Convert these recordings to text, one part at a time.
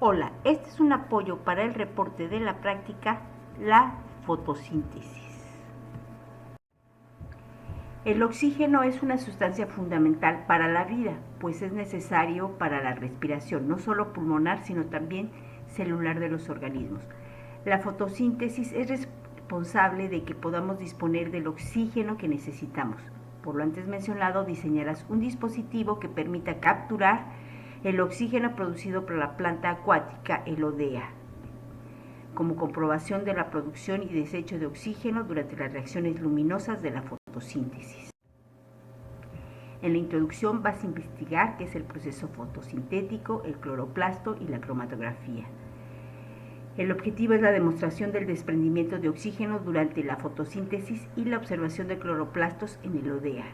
Hola, este es un apoyo para el reporte de la práctica, la fotosíntesis. El oxígeno es una sustancia fundamental para la vida, pues es necesario para la respiración, no solo pulmonar, sino también celular de los organismos. La fotosíntesis es responsable de que podamos disponer del oxígeno que necesitamos. Por lo antes mencionado, diseñarás un dispositivo que permita capturar el oxígeno producido por la planta acuática Elodea, como comprobación de la producción y desecho de oxígeno durante las reacciones luminosas de la fotosíntesis. En la introducción vas a investigar qué es el proceso fotosintético, el cloroplasto y la cromatografía. El objetivo es la demostración del desprendimiento de oxígeno durante la fotosíntesis y la observación de cloroplastos en Elodea.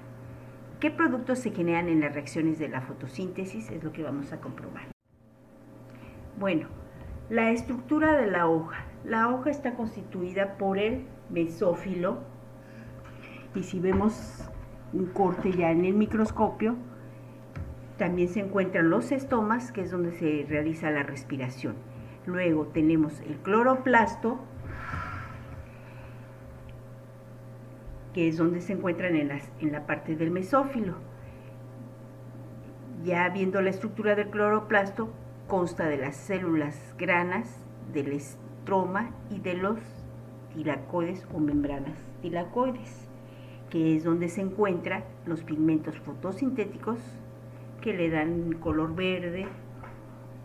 ¿Qué productos se generan en las reacciones de la fotosíntesis? Es lo que vamos a comprobar. Bueno, la estructura de la hoja. La hoja está constituida por el mesófilo, y si vemos un corte ya en el microscopio, también se encuentran los estomas, que es donde se realiza la respiración. Luego tenemos el cloroplasto, que es donde se encuentran en la parte del mesófilo. Ya viendo la estructura del cloroplasto, consta de las células granas, del estroma y de los tilacoides o membranas tilacoides, que es donde se encuentran los pigmentos fotosintéticos que le dan color verde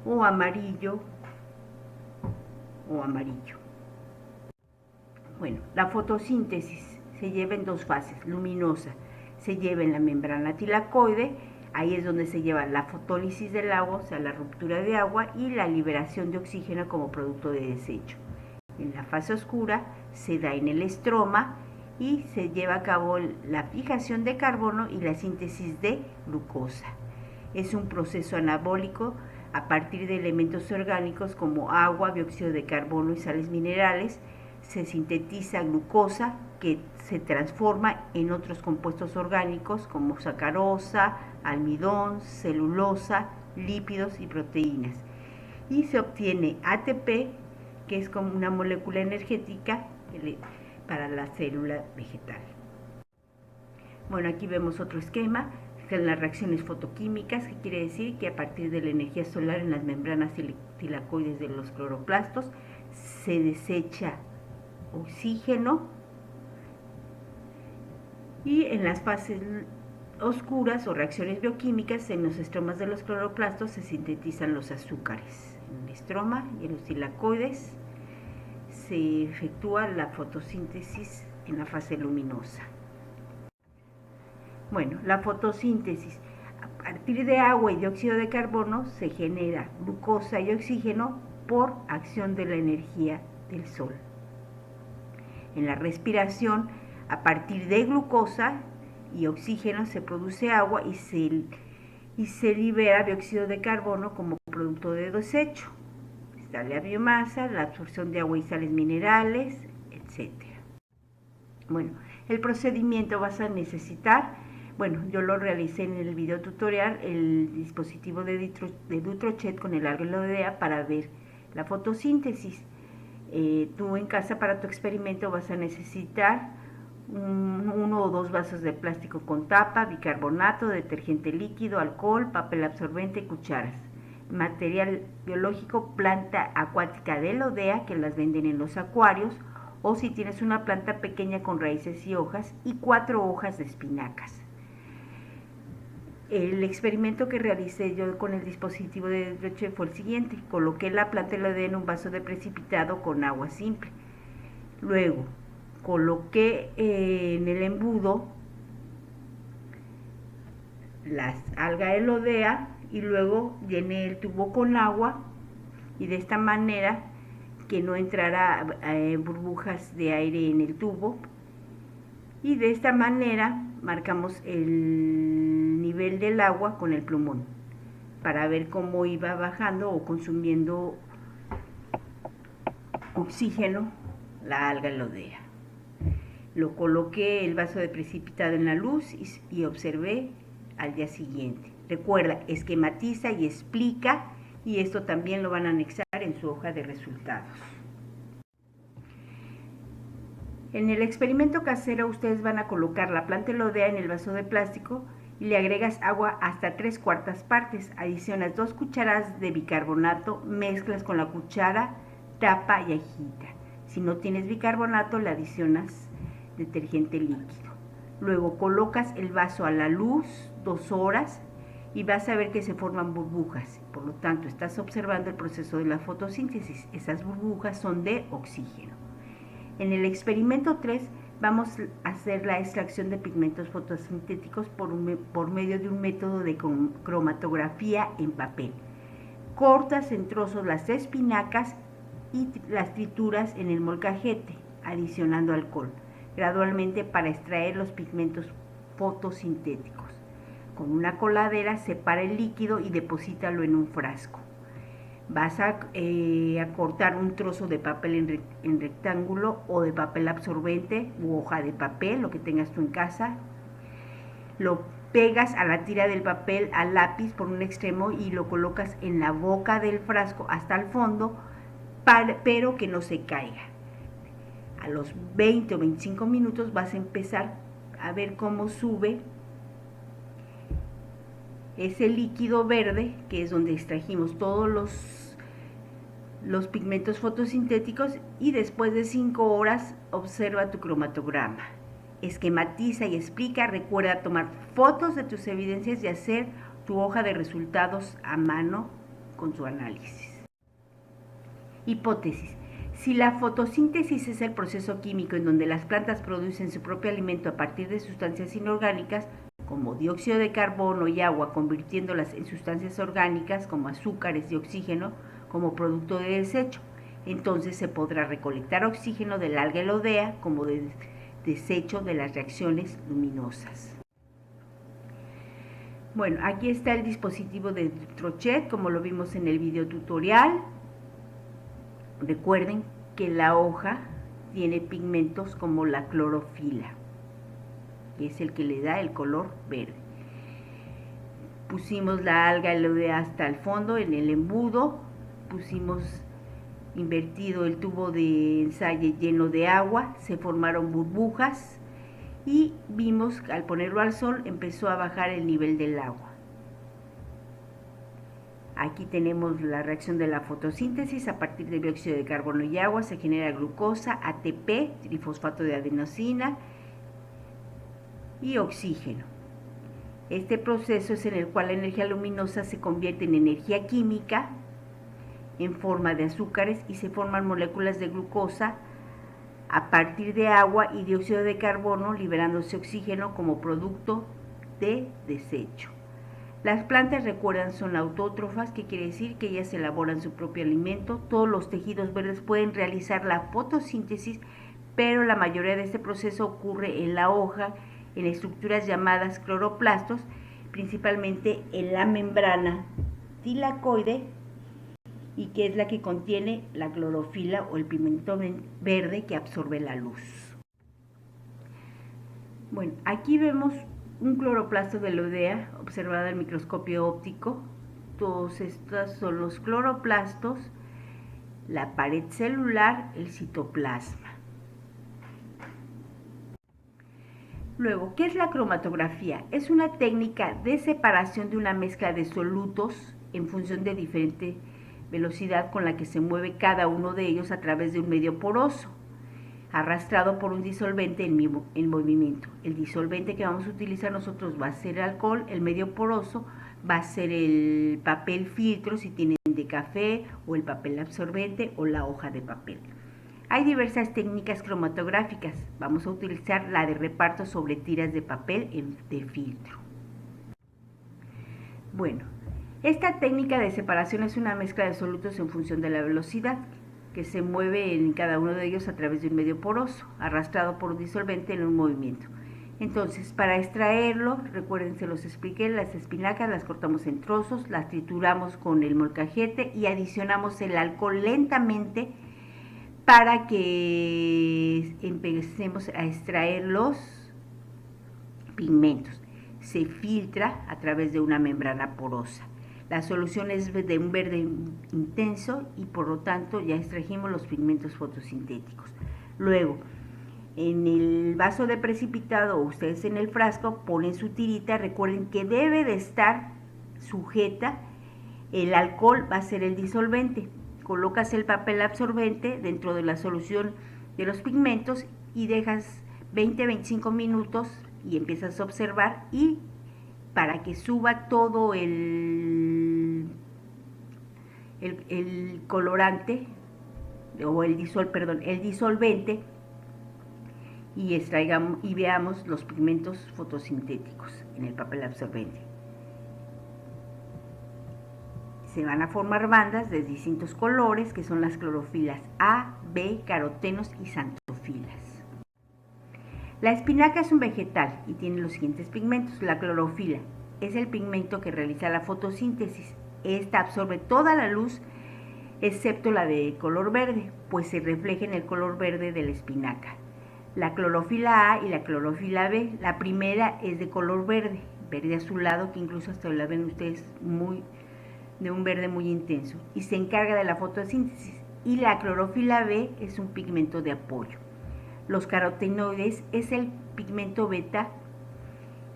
o amarillo Bueno, la fotosíntesis se lleva en dos fases. Luminosa se lleva en la membrana tilacoide, ahí es donde se lleva la fotólisis del agua, o sea, la ruptura de agua, y la liberación de oxígeno como producto de desecho. En la fase oscura se da en el estroma y se lleva a cabo la fijación de carbono y la síntesis de glucosa. Es un proceso anabólico a partir de elementos orgánicos como agua, dióxido de carbono y sales minerales. Se sintetiza glucosa, que se transforma en otros compuestos orgánicos como sacarosa, almidón, celulosa, lípidos y proteínas. Y se obtiene ATP, que es como una molécula energética para la célula vegetal. Bueno, aquí vemos otro esquema, que son las reacciones fotoquímicas, que quiere decir que a partir de la energía solar en las membranas tilacoides de los cloroplastos se desecha oxígeno, y en las fases oscuras o reacciones bioquímicas en los estromas de los cloroplastos se sintetizan los azúcares. En el estroma y en los tilacoides se efectúa la fotosíntesis en la fase luminosa. Bueno, la fotosíntesis. A partir de agua y dióxido de carbono se genera glucosa y oxígeno por acción de la energía del sol. En la respiración, a partir de glucosa y oxígeno se produce agua y se libera dióxido de carbono como producto de desecho. Está la biomasa, la absorción de agua y sales minerales, etc. Bueno, el procedimiento vas a necesitar, yo lo realicé en el video tutorial, el dispositivo de Dutrochet con el árbol Elodea para ver la fotosíntesis. Tú en casa para tu experimento vas a necesitar 1 o 2 vasos de plástico con tapa, bicarbonato, detergente líquido, alcohol, papel absorbente y cucharas. Material biológico, planta acuática de Elodea, que las venden en los acuarios, o si tienes una planta pequeña con raíces y hojas, y 4 hojas de espinacas. El experimento que realicé yo con el dispositivo de Dutrochet fue el siguiente: coloqué la planta Elodea en un vaso de precipitado con agua simple. Luego coloqué en el embudo las algas Elodea y luego llené el tubo con agua, y de esta manera que no entrara burbujas de aire en el tubo, y de esta manera marcamos el nivel del agua con el plumón para ver cómo iba bajando o consumiendo oxígeno la alga Elodea. Lo coloqué el vaso de precipitado en la luz y observé al día siguiente. Recuerda, esquematiza y explica, y esto también lo van a anexar en su hoja de resultados. En el experimento casero ustedes van a colocar la planta elodea en el vaso de plástico y le agregas agua hasta 3/4 partes, adicionas 2 cucharadas de bicarbonato, mezclas con la cuchara, tapa y agita. Si no tienes bicarbonato, le adicionas detergente líquido. Luego colocas el vaso a la luz 2 horas y vas a ver que se forman burbujas. Por lo tanto, estás observando el proceso de la fotosíntesis. Esas burbujas son de oxígeno. En el experimento 3 vamos a hacer la extracción de pigmentos fotosintéticos por medio de un método de cromatografía en papel. Cortas en trozos las espinacas y las trituras en el molcajete, adicionando alcohol, gradualmente para extraer los pigmentos fotosintéticos. Con una coladera separa el líquido y deposítalo en un frasco. Vas a cortar un trozo de papel en rectángulo o de papel absorbente u hoja de papel, lo que tengas tú en casa. Lo pegas a la tira del papel al lápiz por un extremo y lo colocas en la boca del frasco hasta el fondo, pero que no se caiga. A los 20 o 25 minutos vas a empezar a ver cómo sube ese líquido verde, que es donde extrajimos todos los pigmentos fotosintéticos, y después de 5 horas observa tu cromatograma. Esquematiza y explica, recuerda tomar fotos de tus evidencias y hacer tu hoja de resultados a mano con su análisis. Hipótesis. Si la fotosíntesis es el proceso químico en donde las plantas producen su propio alimento a partir de sustancias inorgánicas, como dióxido de carbono y agua, convirtiéndolas en sustancias orgánicas como azúcares y oxígeno como producto de desecho, entonces se podrá recolectar oxígeno del alga elodea como desecho de las reacciones luminosas. Bueno, aquí está el dispositivo de Trochet, como lo vimos en el video tutorial. Recuerden que la hoja tiene pigmentos como la clorofila, que es el que le da el color verde. Pusimos la alga elodea hasta el fondo en el embudo, pusimos invertido el tubo de ensayo lleno de agua, se formaron burbujas y vimos que al ponerlo al sol empezó a bajar el nivel del agua. Aquí tenemos la reacción de la fotosíntesis. A partir de dióxido de carbono y agua se genera glucosa, ATP, trifosfato de adenosina y oxígeno. Este proceso es en el cual la energía luminosa se convierte en energía química en forma de azúcares y se forman moléculas de glucosa a partir de agua y dióxido de carbono, liberándose oxígeno como producto de desecho. Las plantas, recuerdan, son autótrofas, que quiere decir que ellas elaboran su propio alimento. Todos los tejidos verdes pueden realizar la fotosíntesis, pero la mayoría de este proceso ocurre en la hoja, en estructuras llamadas cloroplastos, principalmente en la membrana tilacoide, y que es la que contiene la clorofila o el pigmento verde que absorbe la luz. Bueno, aquí vemos un cloroplasto de elodea observado al microscopio óptico. Todos estos son los cloroplastos, la pared celular, el citoplasma. Luego, ¿qué es la cromatografía? Es una técnica de separación de una mezcla de solutos en función de diferente velocidad con la que se mueve cada uno de ellos a través de un medio poroso, arrastrado por un disolvente en movimiento. El disolvente que vamos a utilizar nosotros va a ser el alcohol, el medio poroso va a ser el papel filtro, si tienen de café, o el papel absorbente o la hoja de papel. Hay diversas técnicas cromatográficas. Vamos a utilizar la de reparto sobre tiras de papel de filtro. Bueno, esta técnica de separación es una mezcla de solutos en función de la velocidad que se mueve en cada uno de ellos a través de un medio poroso, arrastrado por un disolvente en un movimiento. Entonces, para extraerlo, recuerden, se los expliqué, las espinacas las cortamos en trozos, las trituramos con el molcajete y adicionamos el alcohol lentamente para que empecemos a extraer los pigmentos. Se filtra a través de una membrana porosa. La solución es de un verde intenso y por lo tanto ya extrajimos los pigmentos fotosintéticos. Luego, en el vaso de precipitado o ustedes en el frasco ponen su tirita. Recuerden que debe de estar sujeta. El alcohol va a ser el disolvente. Colocas el papel absorbente dentro de la solución de los pigmentos y dejas 20-25 minutos y empiezas a observar, y para que suba todo el colorante o el disolvente, y extraigamos y veamos los pigmentos fotosintéticos en el papel absorbente. Se van a formar bandas de distintos colores, que son las clorofilas A, B, carotenos y xantofilas. La espinaca es un vegetal y tiene los siguientes pigmentos. La clorofila es el pigmento que realiza la fotosíntesis. Esta absorbe toda la luz excepto la de color verde, pues se refleja en el color verde de la espinaca. La clorofila A y la clorofila B, la primera es de color verde, verde azulado, que incluso hasta la ven ustedes de un verde muy intenso, y se encarga de la fotosíntesis. Y la clorofila B es un pigmento de apoyo. Los carotenoides es el pigmento beta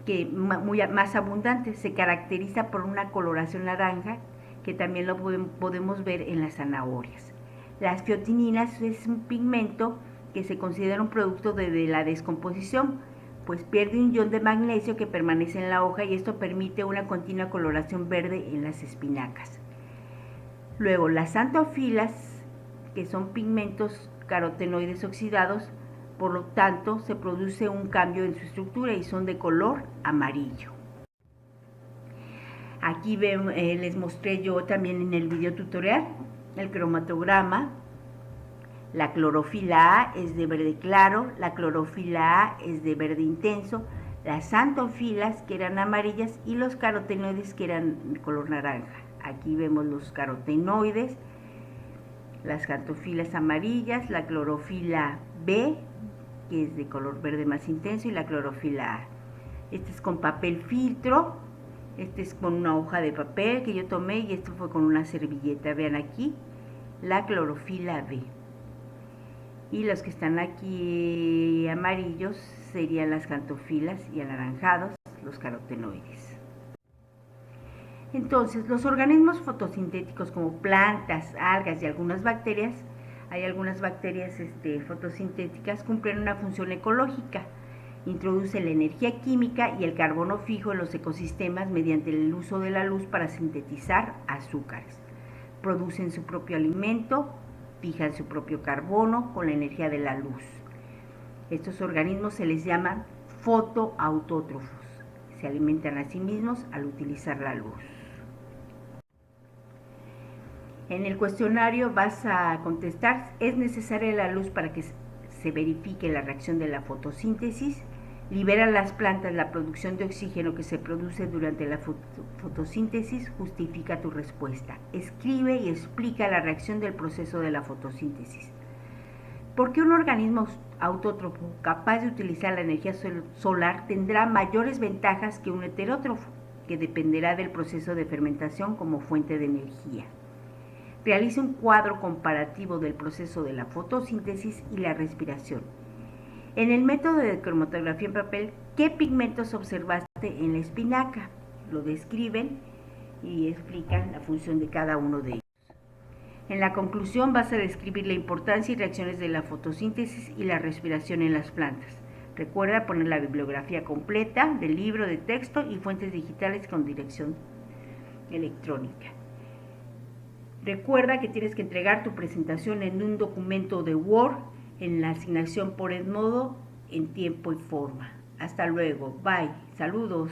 que más abundante, se caracteriza por una coloración naranja, que también lo podemos ver en las zanahorias. Las fiotininas es un pigmento que se considera un producto de la descomposición, pues pierde un ion de magnesio que permanece en la hoja y esto permite una continua coloración verde en las espinacas. Luego, las xantofilas, que son pigmentos carotenoides oxidados, por lo tanto se produce un cambio en su estructura y son de color amarillo. Aquí les mostré yo también en el video tutorial el cromatograma. La clorofila A es de verde claro, la clorofila A es de verde intenso, las xantofilas que eran amarillas y los carotenoides que eran de color naranja. Aquí vemos los carotenoides, las xantofilas amarillas, la clorofila B, que es de color verde más intenso, y la clorofila A. Este es con papel filtro, este es con una hoja de papel que yo tomé y esto fue con una servilleta. Vean aquí la clorofila B. Y los que están aquí amarillos serían las xantofilas y anaranjados los carotenoides. Entonces, los organismos fotosintéticos como plantas, algas y algunas bacterias, hay algunas bacterias fotosintéticas, cumplen una función ecológica. Introducen la energía química y el carbono fijo en los ecosistemas mediante el uso de la luz para sintetizar azúcares. Producen su propio alimento, fijan su propio carbono con la energía de la luz. Estos organismos se les llaman fotoautótrofos. Se alimentan a sí mismos al utilizar la luz. En el cuestionario vas a contestar: ¿es necesaria la luz para que se verifique la reacción de la fotosíntesis? ¿Liberan las plantas la producción de oxígeno que se produce durante la fotosíntesis? Justifica tu respuesta. Escribe y explica la reacción del proceso de la fotosíntesis. ¿Por qué un organismo autótrofo capaz de utilizar la energía solar tendrá mayores ventajas que un heterótrofo, que dependerá del proceso de fermentación como fuente de energía? Realiza un cuadro comparativo del proceso de la fotosíntesis y la respiración. En el método de cromatografía en papel, ¿qué pigmentos observaste en la espinaca? Lo describen y explican la función de cada uno de ellos. En la conclusión vas a describir la importancia y reacciones de la fotosíntesis y la respiración en las plantas. Recuerda poner la bibliografía completa del libro de texto y fuentes digitales con dirección electrónica. Recuerda que tienes que entregar tu presentación en un documento de Word en la asignación por Edmodo en tiempo y forma. Hasta luego. Bye. Saludos.